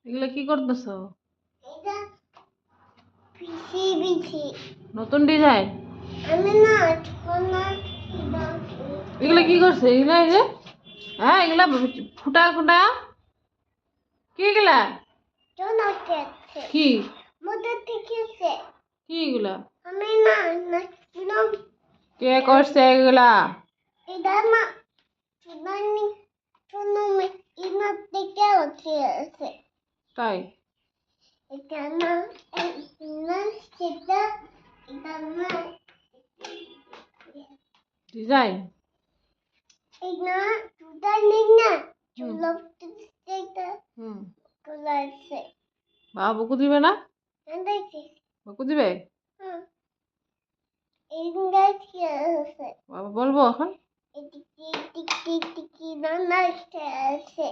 এগুলা কি করতেছ? এটা পিসি বিসি নতুন ডিজাইন? আমি না ছোনা এগুলা কি করছে? এগুলা এই যে হ্যাঁ এগুলা ফুটা ফুটা কি এগুলা? ছোনা খেয়েছে কি মোটা ঠিকছে কি এগুলা? আমি না না ছোনা কে করছে এগুলা? এটা না ছোনানি ছোনা মে ইনা থেকে আছে তাই এটা না না সেটা এটা না ডিজাইন? এটা ছোটানি না চুলো সেটা হুম কলাইছে বাবা বকু দিবে না? দেখি বকু দিবে? ইংরেজি আছে বাবা বলবো এখন? এদিকে টিকি টিকি নানা আছে